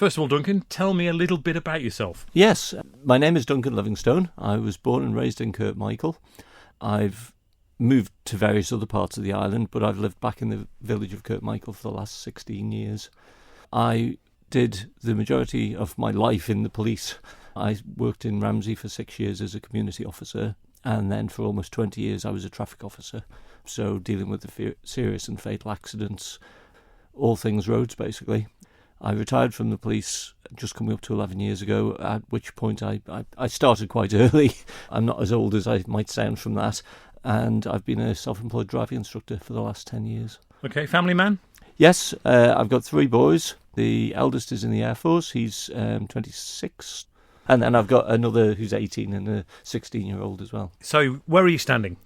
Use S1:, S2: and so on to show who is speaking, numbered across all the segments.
S1: First of all, Duncan, tell me a little bit about yourself.
S2: Yes, my name is Duncan Livingstone. I was born and raised in Kirkmichael. I've moved to various other parts of the island, but I've lived back in the village of Kirkmichael for the last 16 years. I did the majority of my life in the police. I worked in Ramsey for 6 years as a community officer, and then for almost 20 years I was a traffic officer, so dealing with the serious and fatal accidents, all things roads basically. I retired from the police just coming up to 11 years ago, at which point I started quite early. I'm not as old as I might sound from that, and I've been a self-employed driving instructor for the last 10 years.
S1: Okay, family man?
S2: Yes, I've got 3 boys. The eldest is in the Air Force, he's 26, and then I've got another who's 18 and a 16-year-old as well.
S1: So where are you standing?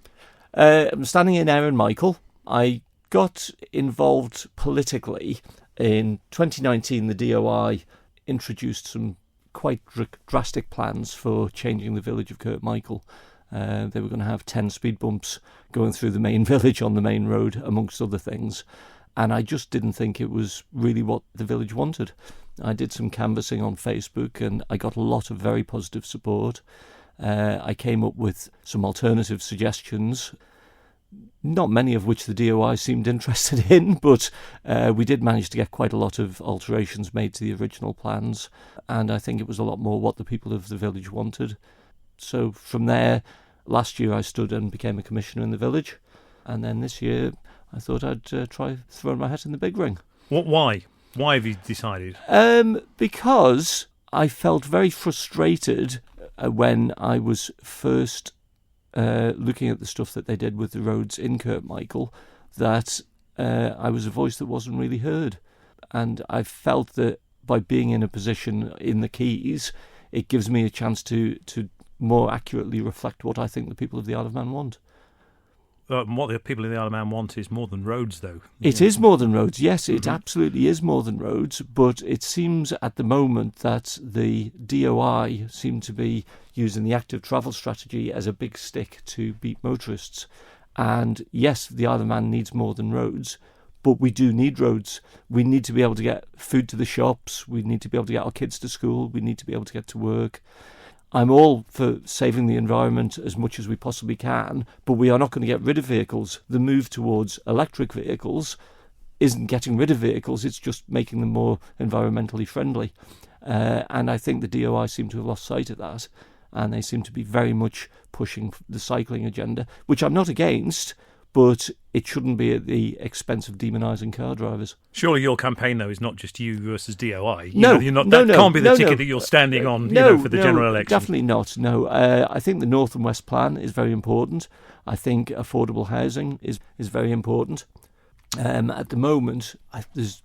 S2: I'm standing in Ayre and Michael. I got involved politically. In 2019, the DOI introduced some quite drastic plans for changing the village of Kirkmichael. They were going to have 10 speed bumps going through the main village on the main road, amongst other things. And I just didn't think it was really what the village wanted. I did some canvassing on Facebook and I got a lot of very positive support. I came up with some alternative suggestions, not many of which the DOI seemed interested in, but we did manage to get quite a lot of alterations made to the original plans, and I think it was a lot more what the people of the village wanted. So from there, last year I stood and became a commissioner in the village, and then this year I thought I'd try throwing my hat in the big ring.
S1: Why? Why have you decided?
S2: Because I felt very frustrated when I was first looking at the stuff that they did with the roads in Kirkmichael, that I was a voice that wasn't really heard. And I felt that by being in a position in the Keys, it gives me a chance to more accurately reflect what I think the people of the Isle of Man want.
S1: What the people in the Isle of Man want is more than roads, though.
S2: It is more than roads, yes, it absolutely is more than roads, but it seems at the moment that the DOI seem to be using the active travel strategy as a big stick to beat motorists. And yes, the Isle of Man needs more than roads, but we do need roads. We need to be able to get food to the shops, we need to be able to get our kids to school, we need to be able to get to work. I'm all for saving the environment as much as we possibly can, but we are not going to get rid of vehicles. The move towards electric vehicles isn't getting rid of vehicles, it's just making them more environmentally friendly. And I think the DOI seem to have lost sight of that, and they seem to be very much pushing the cycling agenda, which I'm not against, but it shouldn't be at the expense of demonising car drivers.
S1: Surely your campaign, though, is not just you versus DOI.
S2: No,
S1: that can't be the ticket that you're standing on for the general election.
S2: Definitely not, no. I think the North and West Plan is very important. I think affordable housing is very important. At the moment,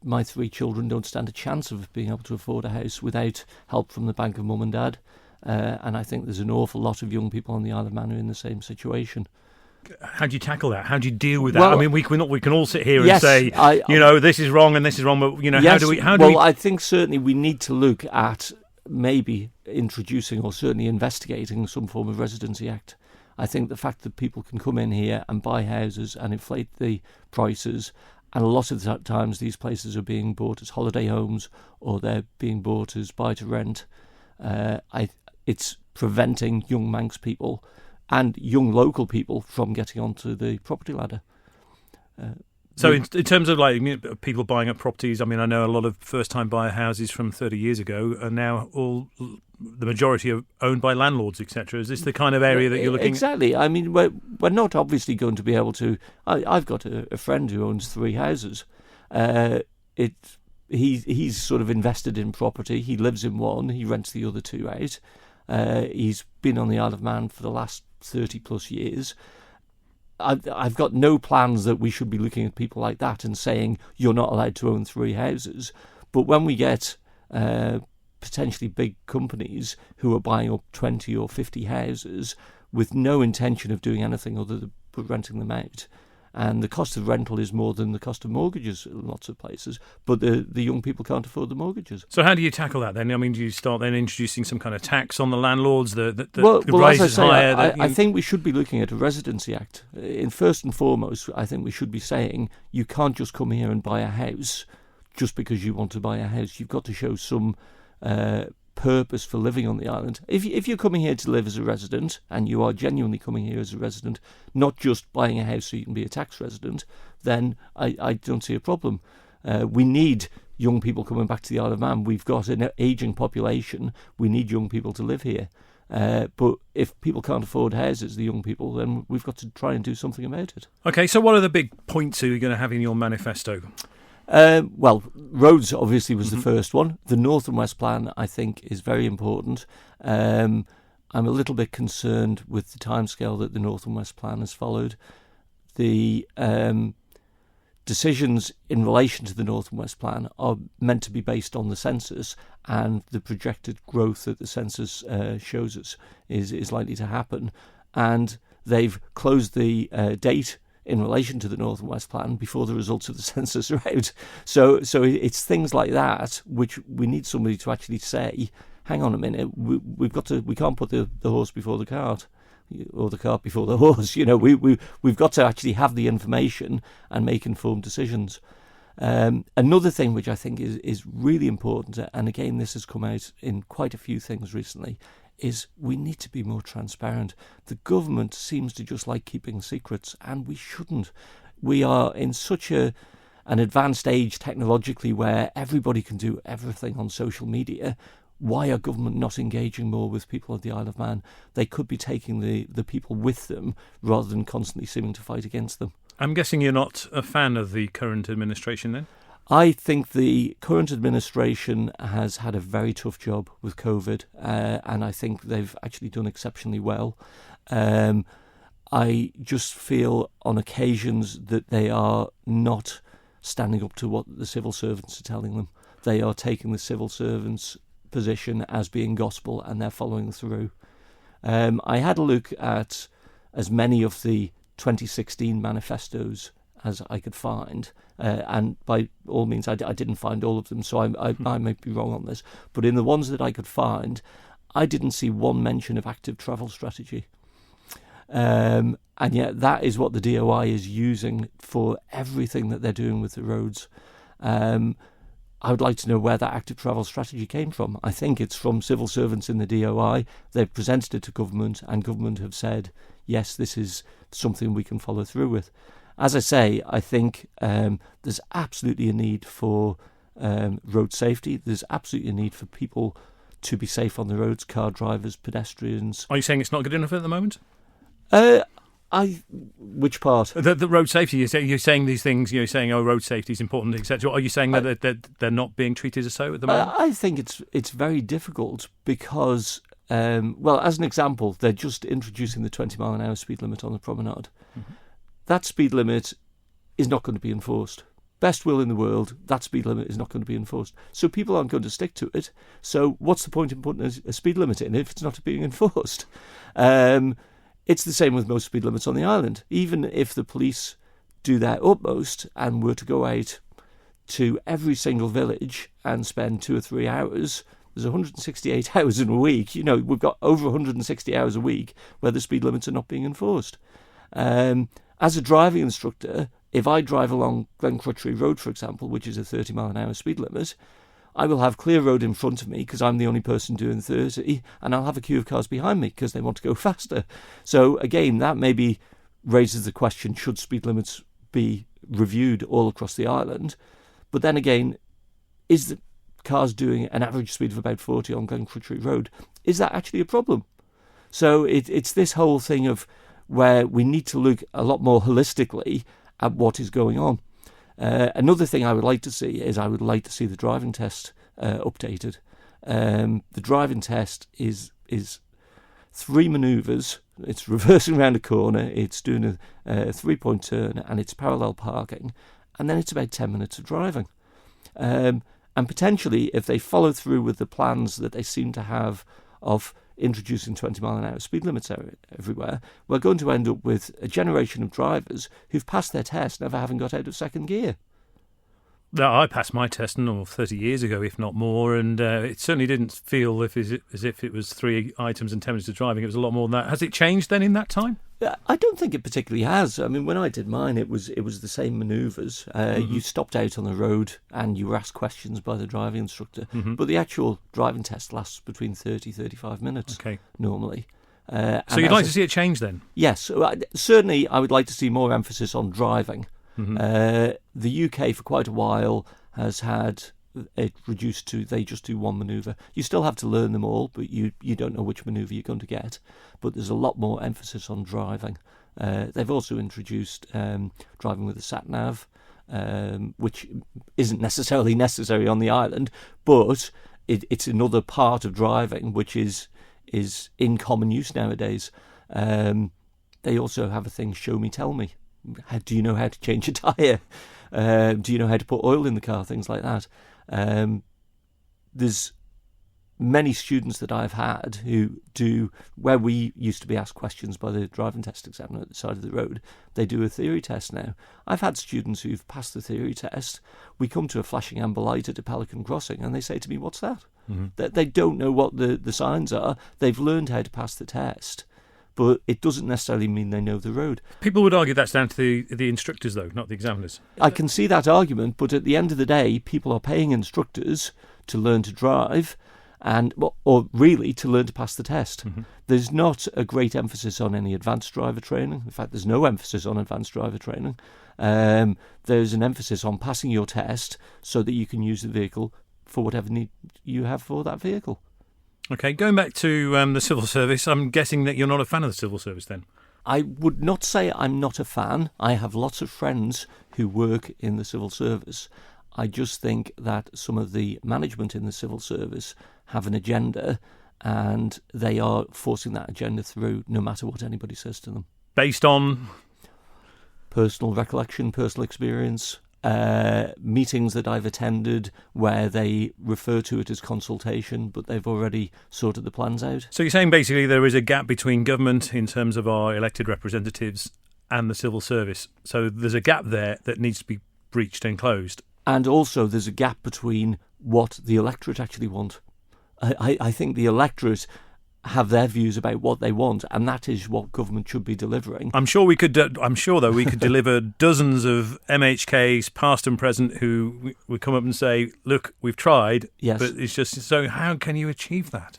S2: my 3 children don't stand a chance of being able to afford a house without help from the bank of mum and dad. And I think there's an awful lot of young people on the Isle of Man who are in the same situation.
S1: How do you tackle that? How do you deal with that?
S2: Well,
S1: I mean, we can all sit here and
S2: yes,
S1: say, this is wrong and this is wrong, but
S2: yes,
S1: how do we?
S2: I think certainly we need to look at maybe introducing or certainly investigating some form of Residency Act. I think the fact that people can come in here and buy houses and inflate the prices, and a lot of the times these places are being bought as holiday homes or they're being bought as buy-to-rent, it's preventing young Manx people and young local people from getting onto the property ladder.
S1: So in terms of people buying up properties, I mean, I know a lot of first-time buyer houses from 30 years ago are now the majority are owned by landlords, etc. Is this the kind of area that you're looking at?
S2: Exactly. I mean, we're not obviously going to be able to... I've got a friend who owns 3 houses. He's sort of invested in property. He lives in one. He rents the other 2 out. He's been on the Isle of Man for the last 30 plus years. I've got no plans that we should be looking at people like that and saying you're not allowed to own 3 houses. But when we get potentially big companies who are buying up 20 or 50 houses with no intention of doing anything other than renting them out, and the cost of rental is more than the cost of mortgages in lots of places, but the young people can't afford the mortgages.
S1: So how do you tackle that then? I mean, do you start then introducing some kind of tax on the landlords that
S2: well,
S1: rises
S2: as I say,
S1: higher?
S2: I think we should be looking at a Residency Act. First and foremost, I think we should be saying you can't just come here and buy a house just because you want to buy a house. You've got to show some purpose for living on the island. If you're coming here to live as a resident, and you are genuinely coming here as a resident, not just buying a house so you can be a tax resident, then I don't see a problem. We need young people coming back to the Isle of Man. We've got an ageing population. We need young people to live here. But if people can't afford houses, the young people, then we've got to try and do something about it.
S1: Okay, so what are the big points you're going to have in your manifesto?
S2: Well, roads obviously was the first one. The North and West Plan, I think, is very important. I'm a little bit concerned with the timescale that the North and West Plan has followed. The decisions in relation to the North and West Plan are meant to be based on the census, and the projected growth that the census shows us is likely to happen. And they've closed the date in relation to the North and West Plan before the results of the census are out. So it's things like that which we need somebody to actually say, hang on a minute, we can't put the horse before the cart, or the cart before the horse. We've got to actually have the information and make informed decisions. Another thing which I think is really important, and again this has come out in quite a few things recently, is we need to be more transparent. The government seems to just like keeping secrets, and we shouldn't. We are in such an advanced age technologically where everybody can do everything on social media. Why are government not engaging more with people of the Isle of Man? They could be taking the people with them rather than constantly seeming to fight against them.
S1: I'm guessing you're not a fan of the current administration then?
S2: I think the current administration has had a very tough job with COVID, and I think they've actually done exceptionally well. I just feel on occasions that they are not standing up to what the civil servants are telling them. They are taking the civil servants' position as being gospel, and they're following through. I had a look at as many of the 2016 manifestos as I could find, and by all means I didn't find all of them, so I might be wrong on this, but in the ones that I could find, I didn't see one mention of active travel strategy. And yet that is what the DOI is using for everything that they're doing with the roads. I would like to know where that active travel strategy came from. I think it's from civil servants in the DOI. They've presented it to government, and government have said, yes, this is something we can follow through with. As I say, I think there's absolutely a need for road safety. There's absolutely a need for people to be safe on the roads, car drivers, pedestrians.
S1: Are you saying it's not good enough at the moment?
S2: Which part?
S1: The road safety. You're saying these things. You're saying, road safety is important, etc. Are you saying that they're not being treated as so at the moment?
S2: I think it's very difficult because, as an example, they're just introducing the 20 mile an hour speed limit on the promenade. Mm-hmm. That speed limit is not going to be enforced. Best will in the world, that speed limit is not going to be enforced. So people aren't going to stick to it. So what's the point in putting a speed limit in if it's not being enforced? It's the same with most speed limits on the island. Even if the police do their utmost and were to go out to every single village and spend 2 or 3 hours, there's 168 hours in a week. We've got over 160 hours a week where the speed limits are not being enforced. As a driving instructor, if I drive along Glencrutchery Road, for example, which is a 30 mile an hour speed limit, I will have clear road in front of me because I'm the only person doing 30, and I'll have a queue of cars behind me because they want to go faster. So again, that maybe raises the question, should speed limits be reviewed all across the island? But then again, is the cars doing an average speed of about 40 on Glencrutchery Road? Is that actually a problem? So it's this whole thing of where we need to look a lot more holistically at what is going on. Another thing I would like to see is I would like to see the driving test updated. The driving test is 3 manoeuvres. It's reversing around a corner, it's doing a 3-point turn, and it's parallel parking, and then it's about 10 minutes of driving. And potentially, if they follow through with the plans that they seem to have of introducing 20 mile an hour speed limits everywhere, we're going to end up with a generation of drivers who've passed their test never having got out of second gear.
S1: No, I passed my test 30 years ago, if not more, and it certainly didn't feel as if it was 3 items and 10 minutes of driving. It was a lot more than that. Has it changed then in that time?
S2: I don't think it particularly has. I mean, when I did mine, it was the same manoeuvres. You stopped out on the road and you were asked questions by the driving instructor. But the actual driving test lasts between 35 minutes normally.
S1: So you'd like to see it change then?
S2: Yes. Certainly, I would like to see more emphasis on driving. The UK for quite a while has had it reduced to they just do one manoeuvre. You still have to learn them all, but you don't know which manoeuvre you're going to get. But there's a lot more emphasis on driving. They've also introduced driving with a sat-nav, which isn't necessarily necessary on the island, but it's another part of driving which is in common use nowadays. They also have a thing, show me, tell me. Do you know how to change a tyre? Do you know how to put oil in the car? Things like that. There's many students that I've had who do, where we used to be asked questions by the driving test examiner at the side of the road, they do a theory test now. I've had students who've passed the theory test. We come to a flashing amber light at a Pelican Crossing and they say to me, what's that? They don't know what the signs are. They've learned how to pass the test, but it doesn't necessarily mean they know the road.
S1: People would argue that's down to the instructors, though, not the examiners.
S2: I can see that argument, but at the end of the day, people are paying instructors to learn to drive, or really to learn to pass the test. There's not a great emphasis on any advanced driver training. In fact, there's no emphasis on advanced driver training. There's an emphasis on passing your test so that you can use the vehicle for whatever need you have for that vehicle.
S1: Okay, going back to the civil service, I'm guessing that you're not a fan of the civil service then?
S2: I would not say I'm not a fan. I have lots of friends who work in the civil service. I just think that some of the management in the civil service have an agenda and they are forcing that agenda through no matter what anybody says to them.
S1: Based on?
S2: Personal recollection, personal experience, meetings that I've attended where they refer to it as consultation, but they've already sorted the plans out.
S1: So you're saying basically there is a gap between government in terms of our elected representatives and the civil service. So there's a gap there that needs to be breached and closed. And
S2: also there's a gap between what the electorate actually want. I think the electorate have their views about what they want, and that is what government should be delivering. I'm sure we could
S1: deliver dozens of MHKs, past and present, who would come up and say, "Look, we've tried,
S2: yes,
S1: but it's just so. How can you achieve that?"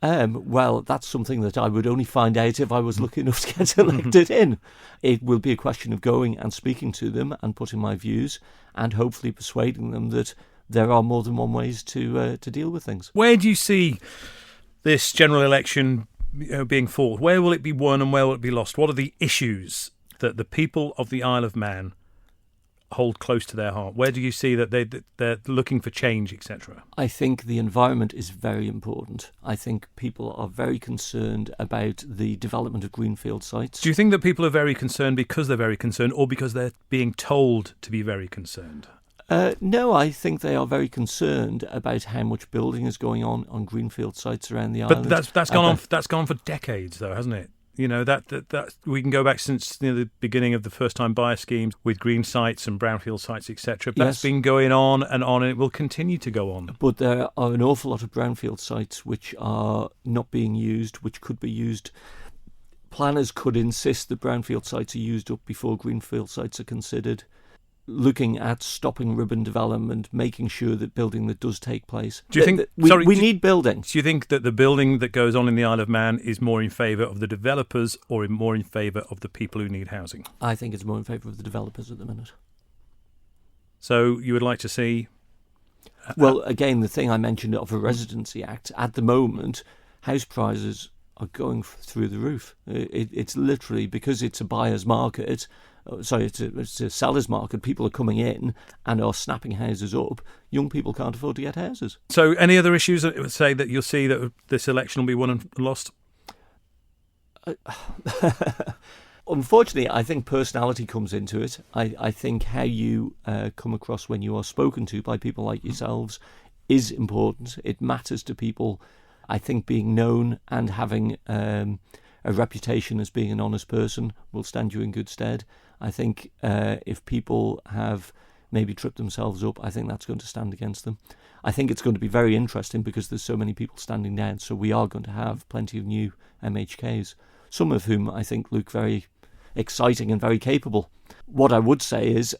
S2: Well, that's something that I would only find out if I was lucky enough to get elected in. It will be a question of going and speaking to them and putting my views, and hopefully persuading them that there are more than one ways to deal with things.
S1: Where do you see this general election being fought? Where will it be won and where will it be lost? What are the issues that the people of the Isle of Man hold close to their heart? Where do you see that they're looking for change, etc.?
S2: I think the environment is very important. I think people are very concerned about the development of greenfield sites.
S1: Do you think that people are very concerned because they're very concerned or because they're being told to be very concerned?
S2: No, I think they are very concerned about how much building is going on greenfield sites around the island.
S1: But that's gone on. That's gone for decades, though, hasn't it? You know that we can go back since the beginning of the first-time buyer schemes with green sites and brownfield sites, etc. That's been going on, and it will continue to go on.
S2: But there are an awful lot of brownfield sites which are not being used, which could be used. Planners could insist that brownfield sites are used up before greenfield sites are considered. Looking at stopping ribbon development, making sure that building that does take place.
S1: Do you think
S2: we need building?
S1: Do you think that the building that goes on in the Isle of Man is more in favour of the developers or more in favour of the people who need housing?
S2: I think it's more in favour of the developers at the minute.
S1: So you would like to see?
S2: Well, again, the thing I mentioned of a Residency Act, at the moment, house prices are going through the roof. It's literally, because it's a buyer's market. It's a seller's market. People are coming in and are snapping houses up. Young people can't afford to get houses.
S1: So any other issues that would say that you'll see that this election will be won and lost?
S2: Unfortunately, I think personality comes into it. I think how you come across when you are spoken to by people like yourselves is important. It matters to people. I think being known and having a reputation as being an honest person will stand you in good stead. I think if people have maybe trip themselves up, I think that's going to stand against them. I think it's going to be very interesting because there's so many people standing down, so we are going to have plenty of new MHKs, some of whom I think look very exciting and very capable. What I would say is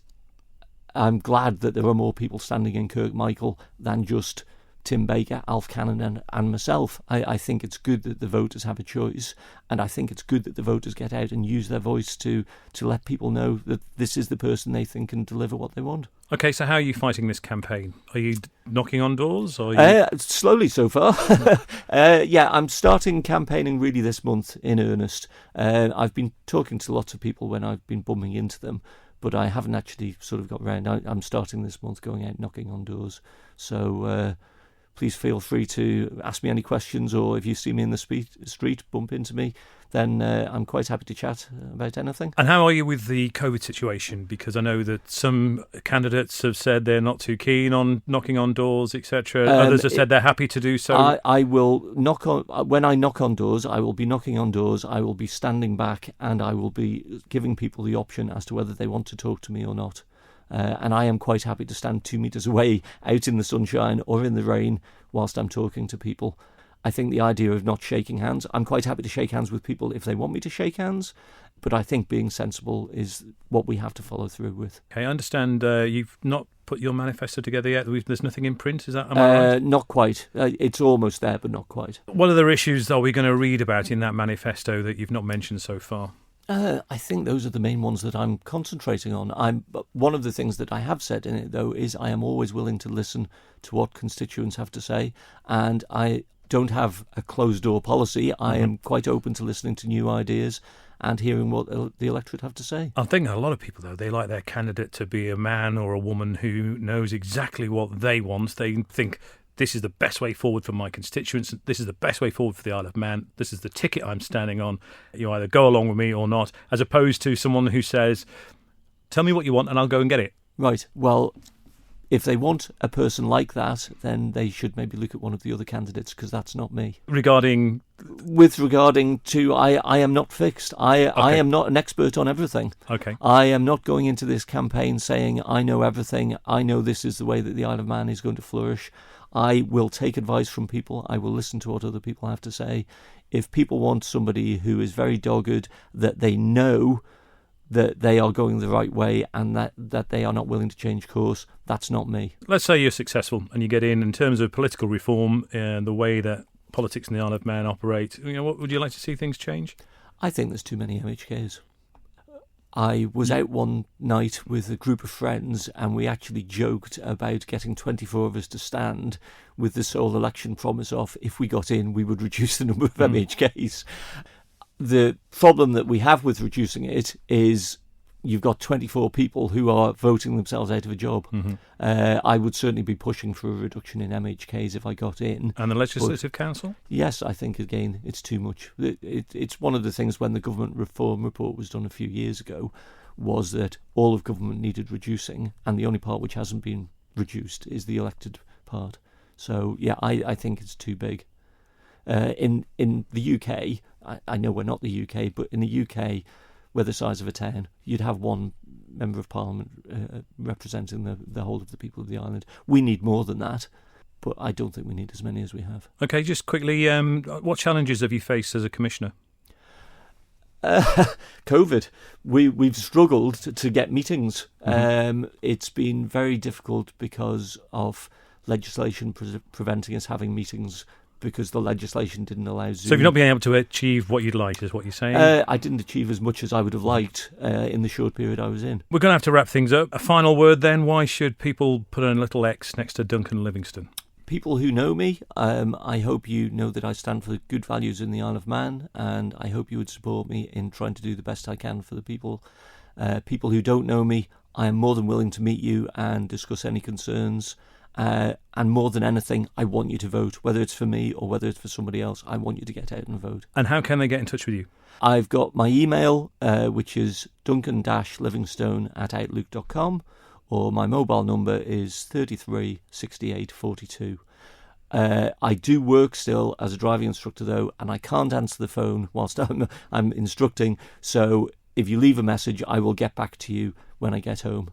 S2: I'm glad that there are more people standing in Kirkmichael than just Tim Baker, Alf Cannon and myself. I think it's good that the voters have a choice, and I think it's good that the voters get out and use their voice to let people know that this is the person they think can deliver what they want.
S1: Okay, so how are you fighting this campaign? Are you knocking on doors? Or are you...
S2: Slowly so far. Yeah, I'm starting campaigning really this month in earnest. I've been talking to lots of people when I've been bumming into them, but I haven't actually sort of got round. I'm starting this month going out knocking on doors. So please feel free to ask me any questions, or if you see me in the street, bump into me, then I'm quite happy to chat about anything.
S1: And how are you with the COVID situation? Because I know that some candidates have said they're not too keen on knocking on doors, etc. Others have said they're happy to do so.
S2: I will knock on, when I knock on doors, I will be knocking on doors, I will be standing back, and I will be giving people the option as to whether they want to talk to me or not. And I am quite happy to stand 2 metres away out in the sunshine or in the rain whilst I'm talking to people. I think the idea of not shaking hands, I'm quite happy to shake hands with people if they want me to shake hands, but I think being sensible is what we have to follow through with.
S1: Okay, I understand you've not put your manifesto together yet. There's nothing in print, is that am I right?
S2: Not quite. It's almost there, but not quite.
S1: What other issues are we going to read about in that manifesto that you've not mentioned so far?
S2: I think those are the main ones that I'm concentrating on. One of the things that I have said in it, though, is I am always willing to listen to what constituents have to say, and I don't have a closed-door policy. I am quite open to listening to new ideas and hearing what the electorate have to say.
S1: I think a lot of people, though, they like their candidate to be a man or a woman who knows exactly what they want. They think, this is the best way forward for my constituents. This is the best way forward for the Isle of Man. This is the ticket I'm standing on. You either go along with me or not, as opposed to someone who says, tell me what you want and I'll go and get it. Right.
S2: Well, if they want a person like that, then they should maybe look at one of the other candidates, because that's not me.
S1: Regarding
S2: to, I am not fixed. I am not an expert on everything.
S1: Okay.
S2: I am not going into this campaign saying I know everything. I know this is the way that the Isle of Man is going to flourish. I will take advice from people. I will listen to what other people have to say. If people want somebody who is very dogged, that they know that they are going the right way and that they are not willing to change course, that's not me.
S1: Let's say you're successful and you get in terms of political reform and the way that politics in the Isle of Man operate. What would you like to see things change?
S2: I think there's too many MHKs. I was out one night with a group of friends and we actually joked about getting 24 of us to stand with the sole election promise of, if we got in, we would reduce the number of MHKs. The problem that we have with reducing it is you've got 24 people who are voting themselves out of a job. I would certainly be pushing for a reduction in MHKs if I got in.
S1: And the Legislative Council?
S2: Yes, I think, again, it's too much. It's one of the things when the government reform report was done a few years ago, was that all of government needed reducing, and the only part which hasn't been reduced is the elected part. So, yeah, I think it's too big. In the UK, I know we're not the UK, but in the UK, we're the size of a town. You'd have one member of parliament representing the whole of the people of the island. We need more than that, but I don't think we need as many as we have.
S1: Okay, just quickly, what challenges have you faced as a commissioner?
S2: COVID. We've struggled to get meetings. It's been very difficult because of legislation preventing us having meetings, because the legislation didn't allow Zoom.
S1: So you've not been able to achieve what you'd like, is what you're saying?
S2: I didn't achieve as much as I would have liked in the short period I was in.
S1: We're going to have to wrap things up. A final word then. Why should people put a little X next to Duncan Livingstone?
S2: People who know me, I hope you know that I stand for good values in the Isle of Man, and I hope you would support me in trying to do the best I can for the people. People who don't know me, I am more than willing to meet you and discuss any concerns. And more than anything, I want you to vote, whether it's for me or whether it's for somebody else. I want you to get out and vote.
S1: And how can they get in touch with you?
S2: I've got my email, which is duncan-livingstone@outlook.com, or my mobile number is 33 68 42. I do work still as a driving instructor, though, and I can't answer the phone whilst I'm instructing. So if you leave a message, I will get back to you when I get home.